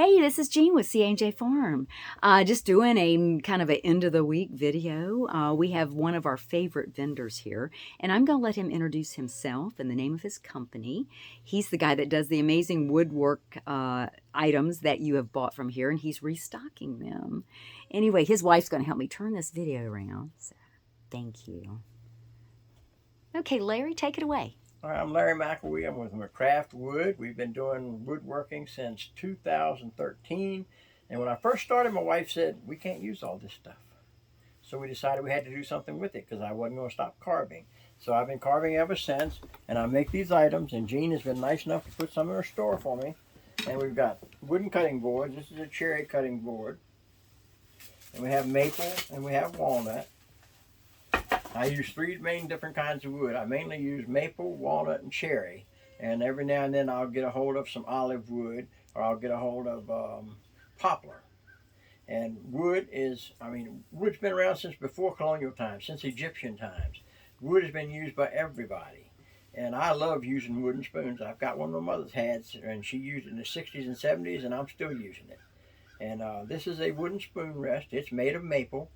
Hey, this is Jean with C&J Farm. Just doing a kind of an end of the week video. We have one of our favorite vendors here, and I'm going to let him introduce himself and the name of his company. He's the guy that does the amazing woodwork items that you have bought from here, and he's restocking them. Anyway, his wife's going to help me turn this video around. So, thank you. Okay, Larry, take it away. All right, I'm Larry McElwee. I'm with McCraft Wood. We've been doing woodworking since 2013. And when I first started, my wife said, we can't use all this stuff. So we decided we had to do something with it because I wasn't going to stop carving. So I've been carving ever since, and I make these items, and Jean has been nice enough to put some in her store for me. And we've got wooden cutting boards. This is a cherry cutting board. And we have maple, and we have walnut. I use three main different kinds of wood. I mainly use maple, walnut, and cherry. And every now and then I'll get a hold of some olive wood, or I'll get a hold of poplar. And wood's been around since before colonial times, since Egyptian times. Wood has been used by everybody. And I love using wooden spoons. I've got one my mother's had, and she used it in the 60s and 70s, and I'm still using it. And this is a wooden spoon rest. It's made of maple.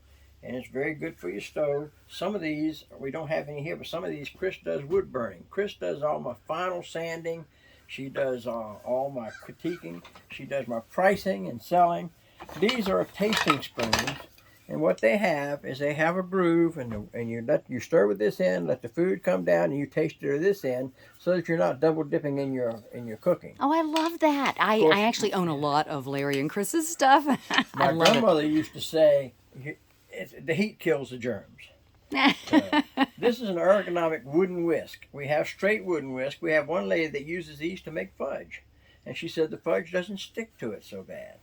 And it's very good for your stove. Some of these, we don't have any here, but some of these Chris does wood burning. Chris does all my final sanding. She does all my critiquing. She does my pricing and selling. These are tasting spoons. And what they have is they have a groove, and you stir with this end, let the food come down, and you taste it at this end, so that you're not double dipping in your cooking. Oh, I love that. I actually own a lot of Larry and Chris's stuff. My grandmother used to say, the heat kills the germs. This is an ergonomic wooden whisk. We have straight wooden whisk. We have one lady that uses these to make fudge. And she said the fudge doesn't stick to it so bad.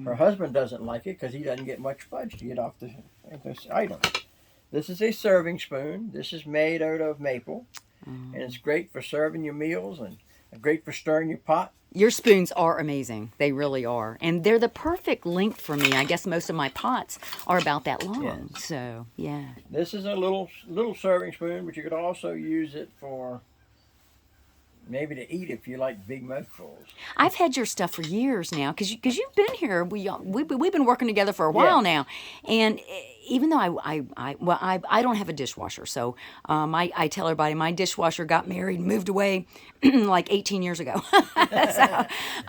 Her husband doesn't like it because he doesn't get much fudge to get off this item. This is a serving spoon. This is made out of maple. And it's great for serving your meals and great for stirring your pot. Your spoons are amazing. They really are. And they're the perfect length for me. I guess most of my pots are about that long. Yes. So, yeah. This is a little serving spoon, but you could also use it for maybe to eat if you like big mouthfuls. I've had your stuff for years now because you've been here. We've been working together for a while now. And even though I don't have a dishwasher, so I tell everybody my dishwasher got married and moved away like 18 years ago.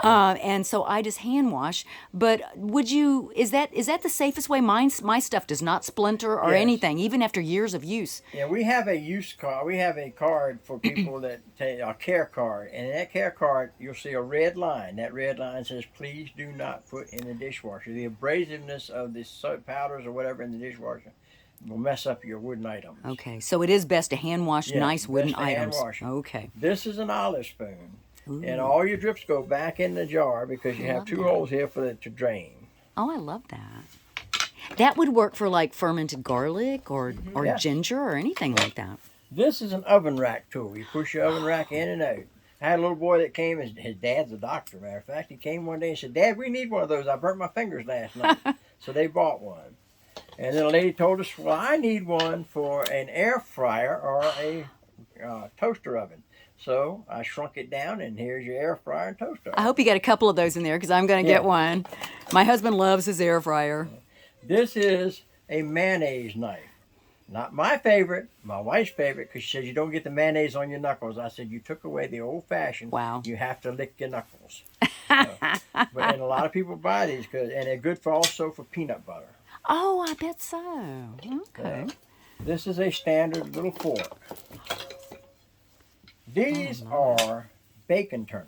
And so I just hand wash. But is that the safest way? My stuff does not splinter or anything, even after years of use. Yeah, we have a use card. We have a card for people that take a care card. And in that care card, you'll see a red line. That red line says, please do not put in the dishwasher. The abrasiveness of the soap powders or whatever in the dishwasher will mess up your wooden items. Okay, so it is best to hand wash nice wooden items. Hand wash. Okay. This is an olive spoon. Ooh. And all your drips go back in the jar because you have two holes here for it to drain. Oh, I love that. That would work for like fermented garlic or ginger or anything like that. This is an oven rack tool. You push your oven rack in and out. I had a little boy that came, his dad's a doctor, matter of fact. He came one day and said, Dad, we need one of those. I burnt my fingers last night. So they bought one. And then a lady told us, well, I need one for an air fryer or a toaster oven. So I shrunk it down, and here's your air fryer and toaster oven. I hope you got a couple of those in there because I'm going to get one. My husband loves his air fryer. This is a mayonnaise knife. Not my favorite, my wife's favorite, because she says you don't get the mayonnaise on your knuckles. I said, you took away the old-fashioned. Wow. You have to lick your knuckles. And a lot of people buy these, and they're good also for peanut butter. Oh, I bet so. Okay. This is a standard little fork. These are bacon turners.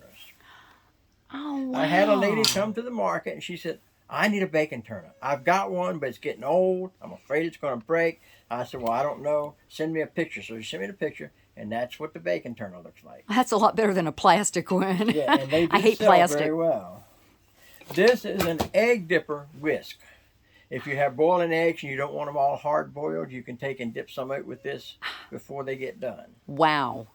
Oh, wow. I had a lady come to the market, and she said, I need a bacon turner. I've got one, but it's getting old. I'm afraid it's going to break. I said, well, I don't know. Send me a picture. So she sent me the picture, and that's what the bacon turner looks like. That's a lot better than a plastic one. Yeah, and they do I hate sell plastic. very well. This is an egg dipper whisk. If you have boiling eggs and you don't want them all hard boiled, you can take and dip some out with this before they get done. Wow.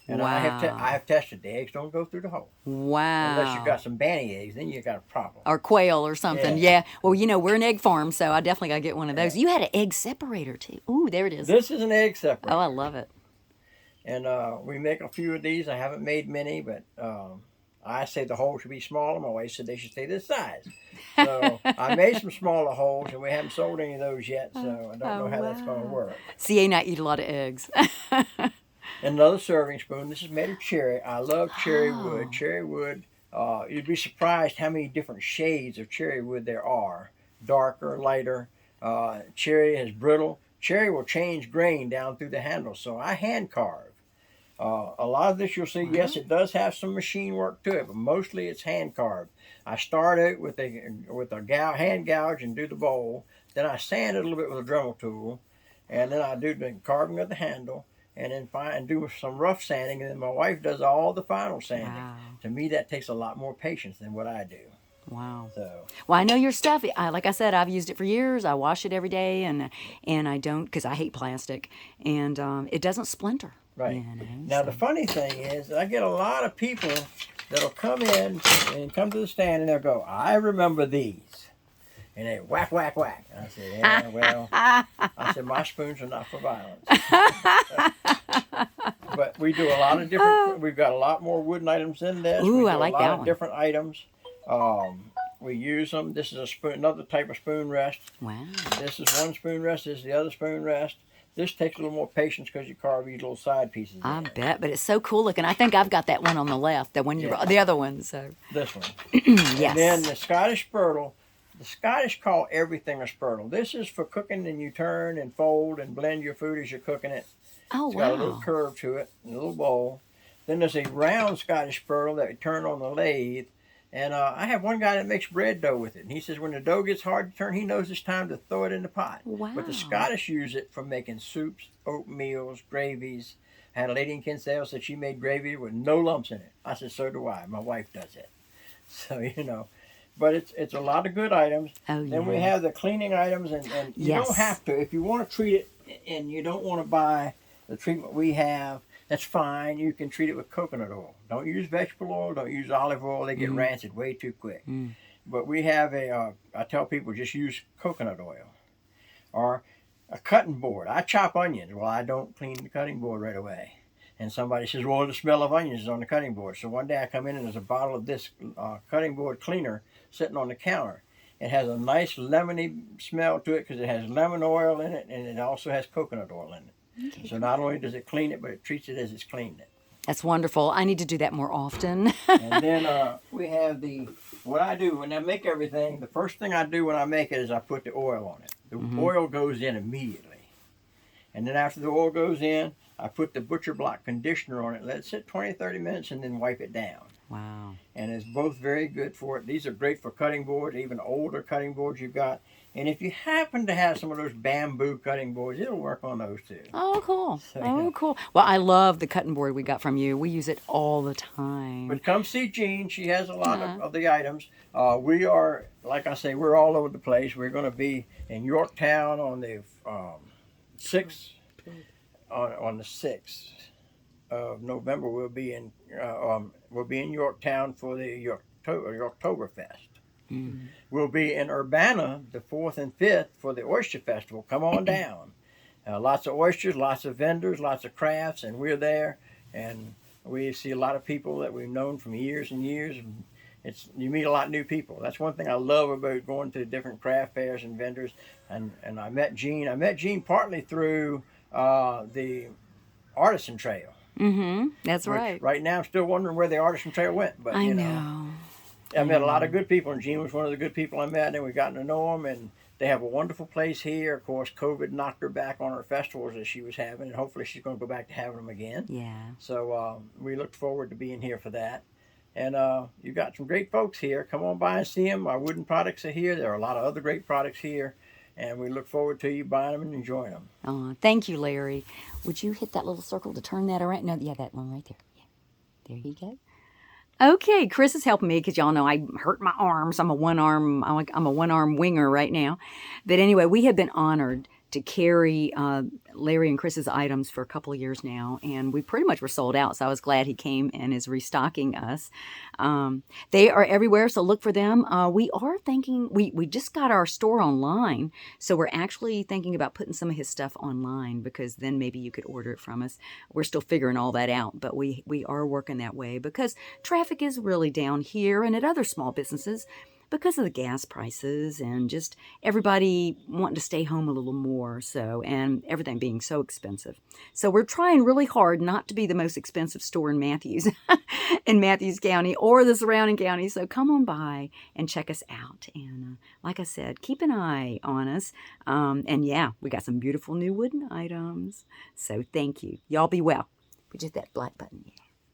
And wow. I have tested. The eggs don't go through the hole. Wow. Unless you've got some banny eggs, then you got a problem. Or quail or something. Yeah. Well, we're an egg farm, so I definitely got to get one of those. You had an egg separator, too. Ooh, there it is. This is an egg separator. Oh, I love it. And we make a few of these. I haven't made many, but I say the holes should be smaller. My wife said they should stay this size. So I made some smaller holes, and we haven't sold any of those yet. So I don't know how that's going to work. CA and I eat a lot of eggs. Another serving spoon. This is made of cherry. I love cherry wood. Cherry wood. You'd be surprised how many different shades of cherry wood there are. Darker, lighter. Cherry is brittle. Cherry will change grain down through the handle. So I hand carve. A lot of this you'll see, yes, it does have some machine work to it, but mostly it's hand carved. I start out with a hand gouge and do the bowl. Then I sand it a little bit with a Dremel tool, and then I do the carving of the handle, and then do some rough sanding, and then my wife does all the final sanding. Wow. To me, that takes a lot more patience than what I do. Wow. So, well, I know your stuff. Like I said, I've used it for years. I wash it every day, and I don't, because I hate plastic, and it doesn't splinter. right. You know, Now, so. the funny thing is, I get a lot of people that'll come in and come to the stand, and they'll go, I remember these. And they whack, whack, whack. And I said, yeah, well, I said, my spoons are not for violence. But we do a lot of different, we've got a lot more wooden items than this. Ooh, we do I like a lot that of one. different items. We use them. This is a spoon, another type of spoon rest. Wow. This is one spoon rest. This is the other spoon rest. This takes a little more patience because you carve these little side pieces. I in it. bet, but it's so cool looking. I think I've got that one on the left, the one you, Yeah. the other one. So This one. yes. And then the Scottish spurtle. The Scottish call everything a spurtle. This is for cooking, and you turn and fold and blend your food as you're cooking it. Oh It's got a little wow. curve to it, a little bowl. Then there's a round Scottish spurtle that you turn on the lathe. And I have one guy that makes bread dough with it. And he says when the dough gets hard to turn, he knows it's time to throw it in the pot. Wow. But the Scottish use it for making soups, oatmeals, gravies. I had a lady in Kinsale said she made gravy with no lumps in it. I said, so do I. My wife does it. So, you know. But it's a lot of good items. Oh, Then we yeah. have the cleaning items. And you Yes. don't have to. If you want to treat it and you don't want to buy the treatment we have, that's fine. You can treat it with coconut oil. Don't use vegetable oil. Don't use olive oil. They get rancid way too quick. But we have I tell people just use coconut oil. Or a cutting board. I chop onions. Well, I don't clean the cutting board right away. And somebody says, well, the smell of onions is on the cutting board. So one day I come in and there's a bottle of this cutting board cleaner sitting on the counter. It has a nice lemony smell to it because it has lemon oil in it, and it also has coconut oil in it. Okay. So not only does it clean it, but it treats it as it's cleaned it. That's wonderful. I need to do that more often. And then we have what I do when I make everything, the first thing I do when I make it is I put the oil on it. The oil goes in immediately. And then after the oil goes in, I put the butcher block conditioner on it, let it sit 20, 30 minutes, and then wipe it down. Wow. And it's both very good for it. These are great for cutting boards, even older cutting boards you've got. And if you happen to have some of those bamboo cutting boards, it'll work on those too. Oh, cool. So, Oh, yeah. cool. Well, I love the cutting board we got from you. We use it all the time. But come see Jean. She has a lot of the items. We are, like I say, we're all over the place. We're going to be in Yorktown on the 6th. On the 6th of November, we'll be in Yorktown for the Yorktoberfest. We'll be in Urbana the 4th and 5th for the Oyster Festival. Come on down. Lots of oysters, lots of vendors, lots of crafts, and we're there. And we see a lot of people that we've known from years and years. You meet a lot of new people. That's one thing I love about going to different craft fairs and vendors. And I met Jean. I met Jean partly through the Artisan Trail. That's which right. Right now, I'm still wondering where the Artisan Trail went. But I you know. I met a lot of good people, and Jean was one of the good people I met, and we've gotten to know them, and they have a wonderful place here. Of course, COVID knocked her back on her festivals that she was having, and hopefully she's going to go back to having them again. Yeah. So we look forward to being here for that. And you've got some great folks here. Come on by and see them. Our wooden products are here. There are a lot of other great products here, and we look forward to you buying them and enjoying them. Thank you, Larry. Would you hit that little circle to turn that around? No, yeah, that one right there. Yeah. There you go. Okay, Chris is helping me because y'all know I hurt my arms. I'm a one-arm winger right now. But anyway, we have been honored carry Larry and Chris's items for a couple of years now, and we pretty much were sold out. So I was glad he came and is restocking us. They are everywhere, so look for them. We are thinking we just got our store online, so we're actually thinking about putting some of his stuff online, because then maybe you could order it from us. We're still figuring all that out, but we are working that way, because traffic is really down here and at other small businesses, because of the gas prices and just everybody wanting to stay home a little more, so, and everything being so expensive. So we're trying really hard not to be the most expensive store in Matthews, in Matthews County or the surrounding counties. So come on by and check us out. And like I said, keep an eye on us. And yeah, we got some beautiful new wooden items. So thank you. Y'all be well. We just that black button. Yeah.